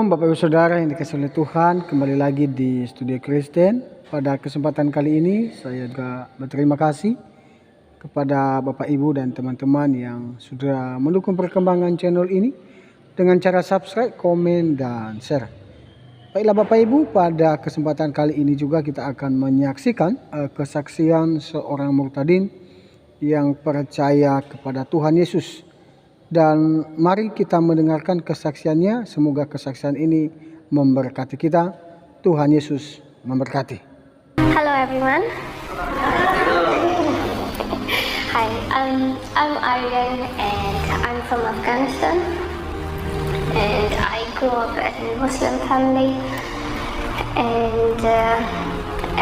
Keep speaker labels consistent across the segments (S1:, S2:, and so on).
S1: Shalom Bapak Ibu Saudara yang dikasihi oleh Tuhan, kembali lagi di studio KRISTEN. Pada kesempatan kali ini saya juga berterima kasih kepada Bapak Ibu dan teman-teman yang sudah mendukung perkembangan channel ini dengan cara subscribe, komen, dan share. Baiklah Bapak Ibu, pada kesempatan kali ini juga kita akan menyaksikan kesaksian seorang murtadin yang percaya kepada Tuhan Yesus. Dan mari kita mendengarkan kesaksiannya. Semoga kesaksian ini memberkati kita. Tuhan Yesus memberkati.
S2: Hello everyone. Hi, I'm Aryan and I'm from Afghanistan. And I grew up in a Muslim family. And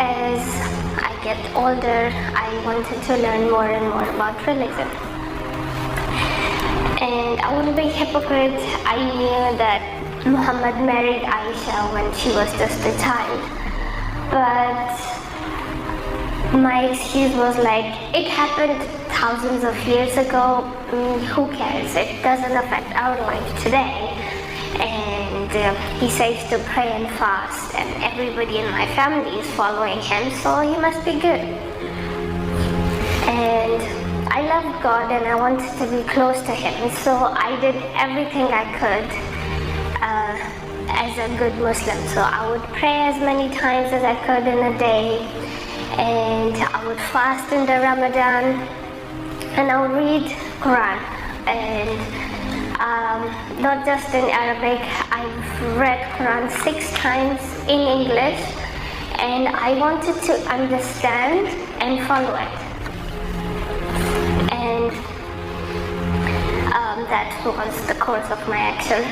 S2: as I get older, I wanted to learn more and more about religion. And I wouldn't be hypocrite. I knew that Muhammad married Aisha when she was just a child. But my excuse was like, it happened thousands of years ago. Who cares? It doesn't affect our life today. And he says to pray and fast, and everybody in my family is following him, so he must be good. And I loved God and I wanted to be close to Him, so I did everything I could as a good Muslim. So I would pray as many times as I could in a day, and I would fast in the Ramadan, and I would read Quran. And not just in Arabic, I've read Quran 6 times in English, and I wanted to understand and follow it. And that was the course of my action.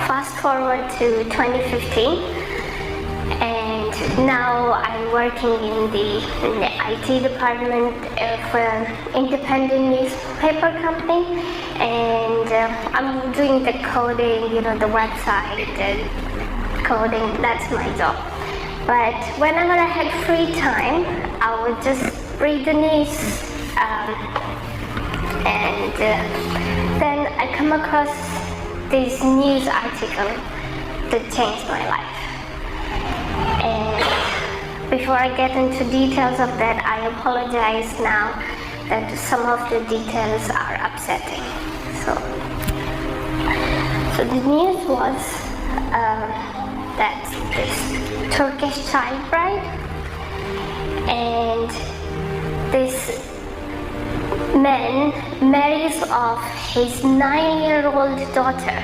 S2: Fast forward to 2015, and now I'm working in the IT department for an independent newspaper company, and I'm doing the coding, the website and coding. That's my job. But whenever I had free time, I would just read the news. And then I come across this news article that changed my life. And before I get into details of that, I apologize now that some of the details are upsetting. So the news was that this Turkish child bride and this man marries off his 9-year-old daughter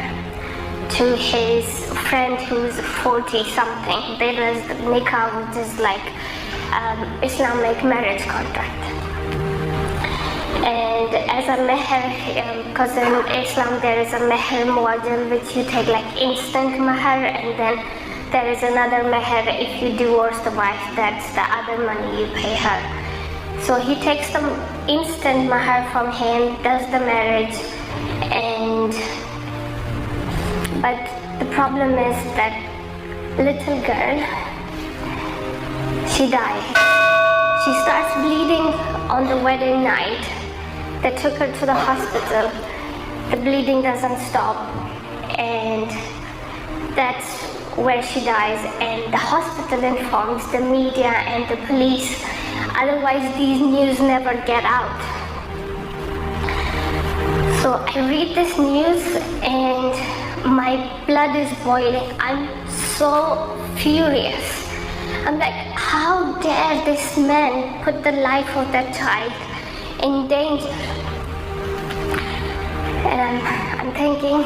S2: to his friend who's 40-something. There is nikah, which is like Islamic marriage contract. And as a meher, because in Islam there is a meher muajjal, which you take like instant meher, and then there is another meher if you divorce the wife, that's the other money you pay her. So he takes the instant mahar from him, does the marriage, but the problem is that little girl, she died. She starts bleeding on the wedding night. They took her to the hospital. The bleeding doesn't stop, and that's where she dies. And the hospital informs the media and the police. Otherwise, these news never get out. So I read this news and my blood is boiling. I'm so furious. I'm like, how dare this man put the life of that child in danger? And I'm thinking,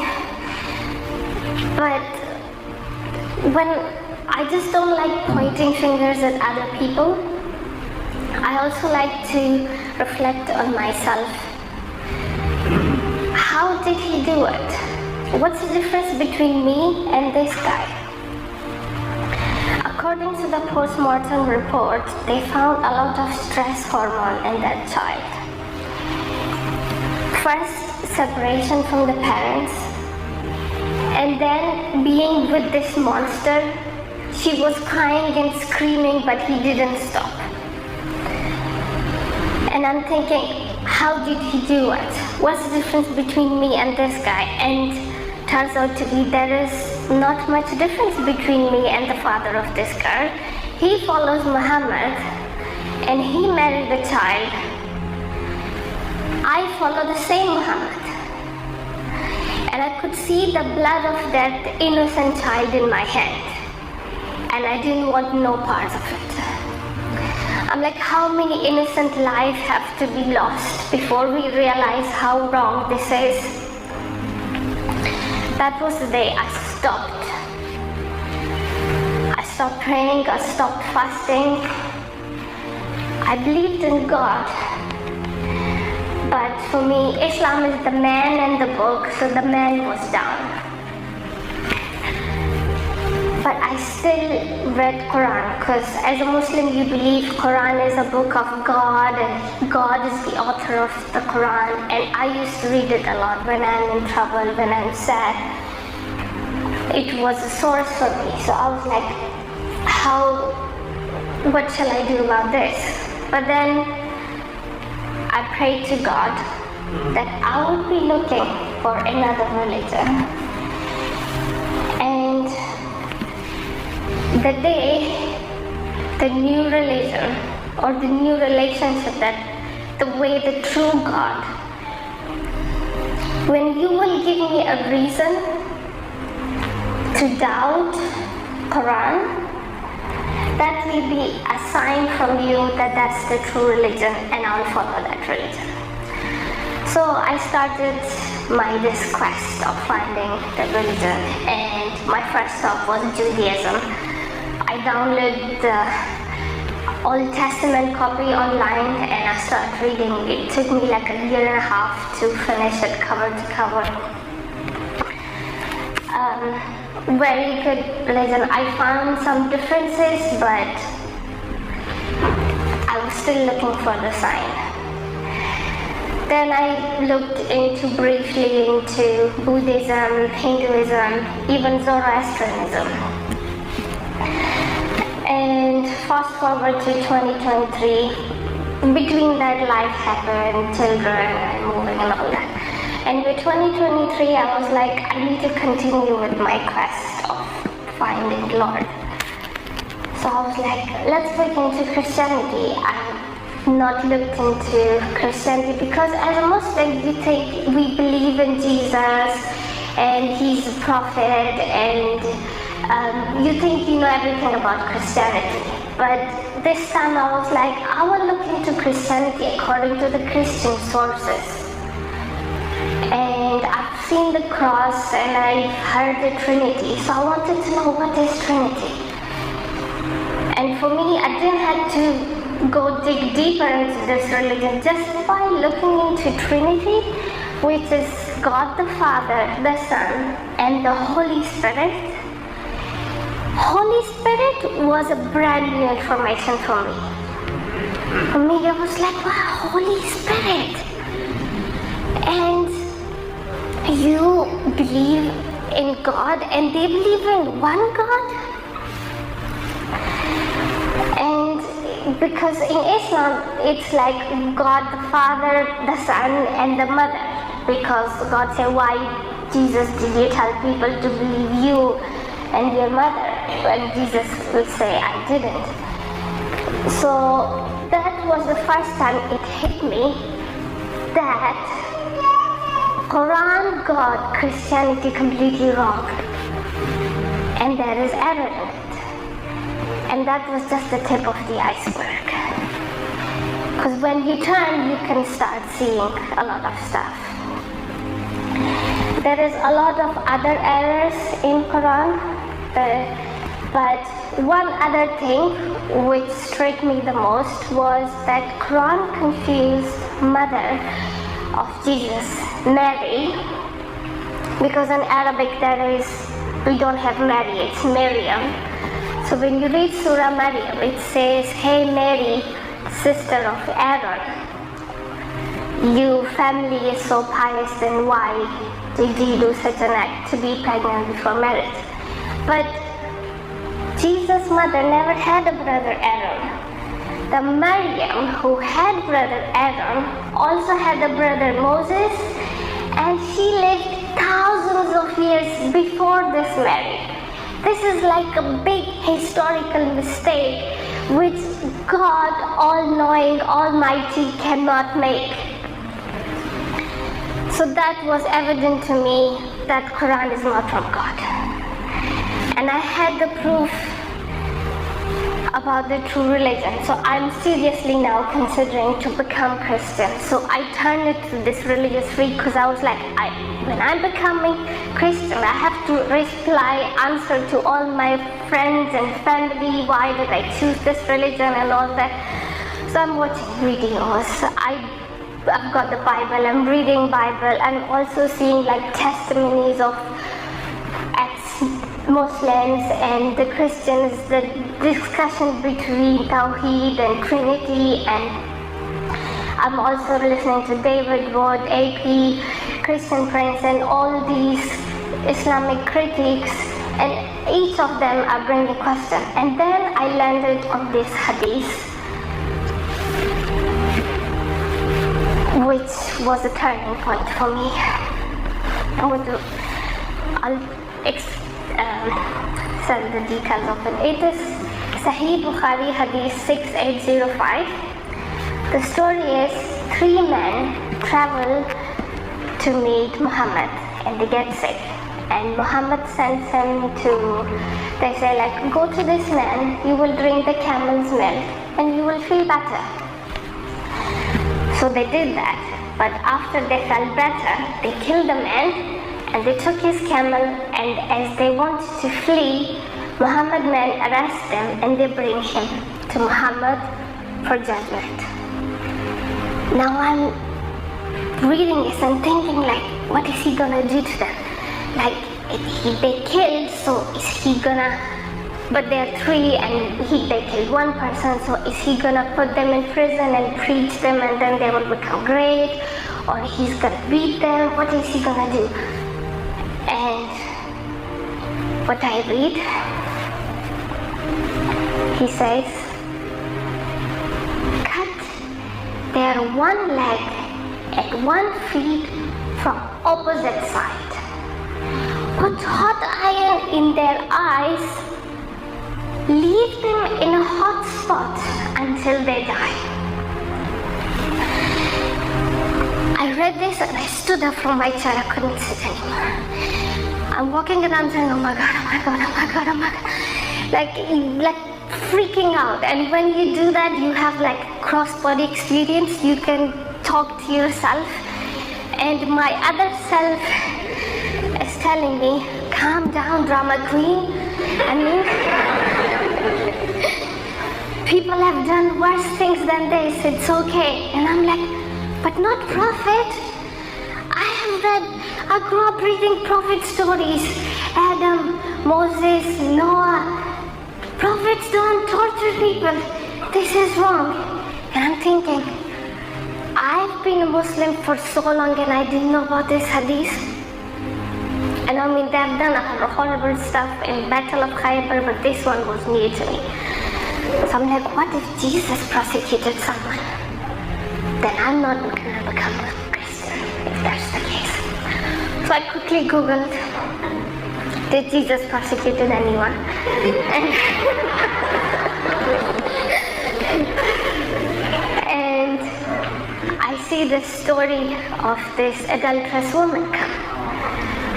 S2: but when I just don't like pointing fingers at other people, I also like to reflect on myself. How did he do it? What's the difference between me and this guy? According to the post-mortem report, they found a lot of stress hormone in that child. First, separation from the parents, and then being with this monster. She was crying and screaming, but he didn't stop. And I'm thinking, how did he do it? What's the difference between me and this guy? And turns out to be there is not much difference between me and the father of this girl. He follows Muhammad and he married a child. I follow the same Muhammad. And I could see the blood of that innocent child in my hand. And I didn't want no part of it. I'm like, how many innocent lives have to be lost before we realize how wrong this is? That was the day I stopped. I stopped praying, I stopped fasting. I believed in God. But for me, Islam is the man and the book, so the man was down. But I still read Quran because as a Muslim you believe Quran is a book of God and God is the author of the Quran, and I used to read it a lot when I'm in trouble, when I'm sad. It was a source for me, so I was like, what shall I do about this? But then I prayed to God that I would be looking for another religion. And the day the new religion or the new relationship, that the way, the true God, when you will give me a reason to doubt Quran, that will be a sign from you that that's the true religion, and I'll follow that religion. So I started this quest of finding the religion, and my first stop was Judaism. I downloaded the Old Testament copy online and I started reading. It took me like a year and a half to finish it cover to cover. Very good religion. I found some differences, but I was still looking for the sign. Then I looked briefly into Buddhism, Hinduism, even Zoroastrianism. And fast forward to 2023, between that life happened, children and moving and all that. And with 2023, I was like, I need to continue with my quest of finding Lord. So I was like, let's look into Christianity. I've not looked into Christianity because as a Muslim, you think we believe in Jesus and he's a prophet, and you think you know everything about Christianity. But this time I was like, I will look into Christianity according to the Christian sources. And I've seen the cross and I've heard the Trinity, so I wanted to know what is Trinity. And for me, I didn't have to go dig deeper into this religion. Just by looking into Trinity, which is God the Father, the Son, and the Holy Spirit. Holy Spirit was a brand new information for me. For me, I was like, wow, Holy Spirit. And you believe in God and they believe in one God? And because in Islam, it's like God the Father, the Son, and the Mother. Because God said, why, Jesus, did you tell people to believe you and your mother? And Jesus would say, I didn't. So that was the first time it hit me that Quran got Christianity completely wrong. And there is error in it. And that was just the tip of the iceberg. Because when you turn, you can start seeing a lot of stuff. There is a lot of other errors in Quran, but one other thing which struck me the most was that Quran confused mother of Jesus, Mary, because in Arabic we don't have Mary, it's Miriam. So when you read Surah Maryam, it says, hey Mary, sister of Aaron, your family is so pious, then why did you do such an act to be pregnant before marriage? But Jesus' mother never had a brother Aaron. The Maryam who had brother Aaron also had a brother Moses, and she lived thousands of years before this marriage. This is like a big historical mistake which God, all-knowing, almighty, cannot make. So that was evident to me that Quran is not from God. And I had the proof about the true religion. So I'm seriously now considering to become Christian. So I turned it to this religious freak because I was like, when I'm becoming Christian, I have to answer to all my friends and family, why did I choose this religion and all that. So I'm watching videos. I've got the Bible, I'm reading Bible, I'm also seeing like testimonies of Muslims and the Christians, the discussion between Tawheed and Trinity, and I'm also listening to David Wood, AP, Christian Prince, and all these Islamic critics, and each of them are bringing questions. And then I landed on this hadith, which was a turning point for me. I'll send the details of it. It is Sahih Bukhari Hadith 6805. The story is 3 men travel to meet Muhammad and they get sick. And Muhammad sends him to, they say like, go to this man, you will drink the camel's milk and you will feel better. So they did that. But after they felt better, they killed the man and they took his camel, and as they wanted to flee, Muhammad men arrest them and they bring him to Muhammad for judgment. Now I'm reading this and thinking like, what is he gonna do to them? Like, they killed, so is he gonna, but they're 3 and they killed 1 person, so is he gonna put them in prison and preach them and then they will become great? Or he's gonna beat them? What is he gonna do? And what I read, he says, cut their 1 leg and 1 feet from opposite side. Put hot iron in their eyes, leave them in a hot spot until they die. I read this and I stood up from my chair. I couldn't sit anymore. I'm walking around saying, oh my God, oh my God, oh my God, oh my God. Like freaking out. And when you do that, you have like cross-body experience. You can talk to yourself. And my other self is telling me, calm down, drama queen. I mean, people have done worse things than this. It's okay. And I'm like, but not prophet. I grew up reading prophet stories. Adam, Moses, Noah. Prophets don't torture people. This is wrong. And I'm thinking, I've been a Muslim for so long and I didn't know about this hadith. And I mean, they've done horrible stuff in Battle of Khaybar, but this one was new to me. So I'm like, what if Jesus prosecuted someone? Then I'm not going to become a Christian, if that's the case. So I quickly Googled, did Jesus persecute anyone? And I see the story of this adulterous woman come.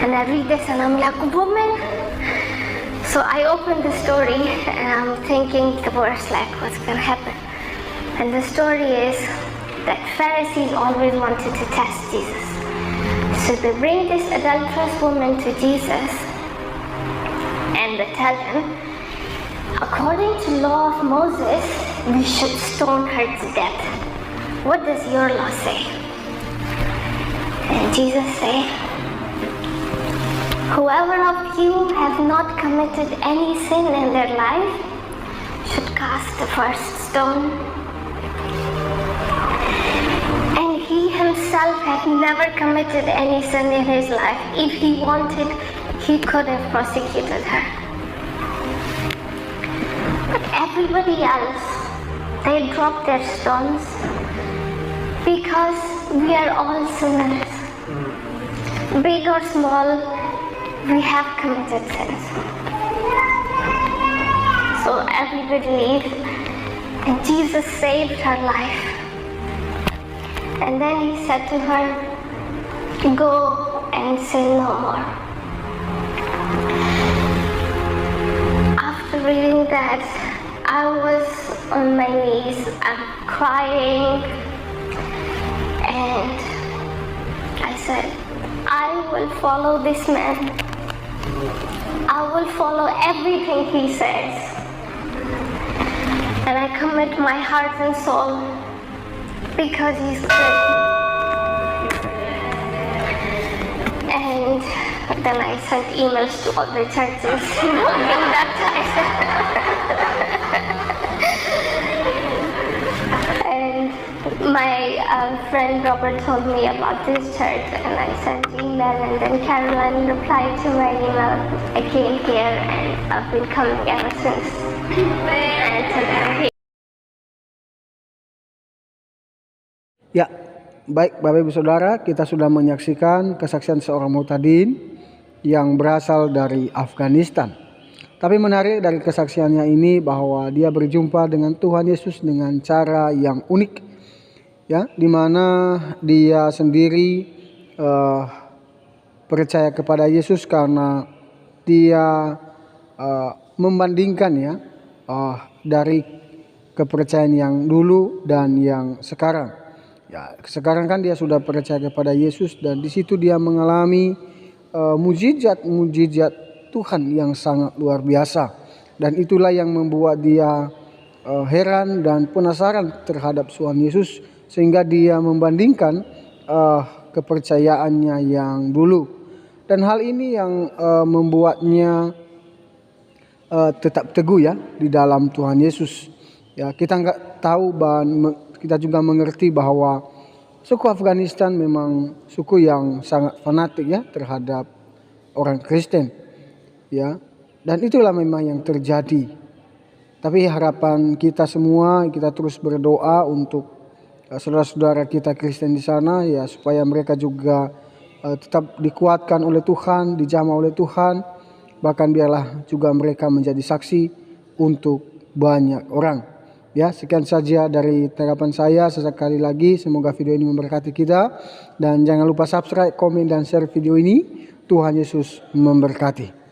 S2: And I read this and I'm like, woman? So I open the story and I'm thinking the worst, like what's going to happen? And the story is that Pharisees always wanted to test Jesus. So they bring this adulterous woman to Jesus and they tell him, according to law of Moses, we should stone her to death. What does your law say? And Jesus said, whoever of you have not committed any sin in their life should cast the first stone. And he himself had never committed any sin in his life. If he wanted, he could have prosecuted her. But everybody else, they dropped their stones because we are all sinners. big or small, we have committed sins. So we believe, and Jesus saved her life. And then he said to her, go and sin no more. After reading that, I was on my knees, I'm crying, and I said, I will follow this man. I will follow everything he says. And I commit my heart and soul because he's good. And then I sent emails to all the churches being baptized. And my friend Robert told me about this church, and I sent email, and then Caroline replied to my email. I came here, and I've been coming ever since. And today.
S1: Ya, baik Bapak Ibu Saudara, kita sudah menyaksikan kesaksian seorang murtadin yang berasal dari Afganistan. Tapi menarik dari kesaksiannya ini bahwa dia berjumpa dengan Tuhan Yesus dengan cara yang unik, ya, di mana dia sendiri percaya kepada Yesus karena dia membandingkan, ya, dari kepercayaan yang dulu dan yang sekarang. Ya, sekarang kan dia sudah percaya kepada Yesus, dan di situ dia mengalami muzijat Tuhan yang sangat luar biasa, dan itulah yang membuat dia heran dan penasaran terhadap Tuhan Yesus, sehingga dia membandingkan kepercayaannya yang dulu, dan hal ini yang membuatnya tetap teguh, ya, di dalam Tuhan Yesus. Ya, kita nggak tahu, kita juga mengerti bahwa suku Afganistan memang suku yang sangat fanatik, ya, terhadap orang Kristen, ya, dan itulah memang yang terjadi. Tapi harapan kita semua, kita terus berdoa untuk saudara-saudara kita Kristen di sana, ya, supaya mereka juga tetap dikuatkan oleh Tuhan, dijamah oleh Tuhan, bahkan biarlah juga mereka menjadi saksi untuk banyak orang. Ya, sekian saja dari tanggapan saya. Sesekali lagi, semoga video ini memberkati kita. Dan jangan lupa subscribe, komen, dan share video ini. Tuhan Yesus memberkati.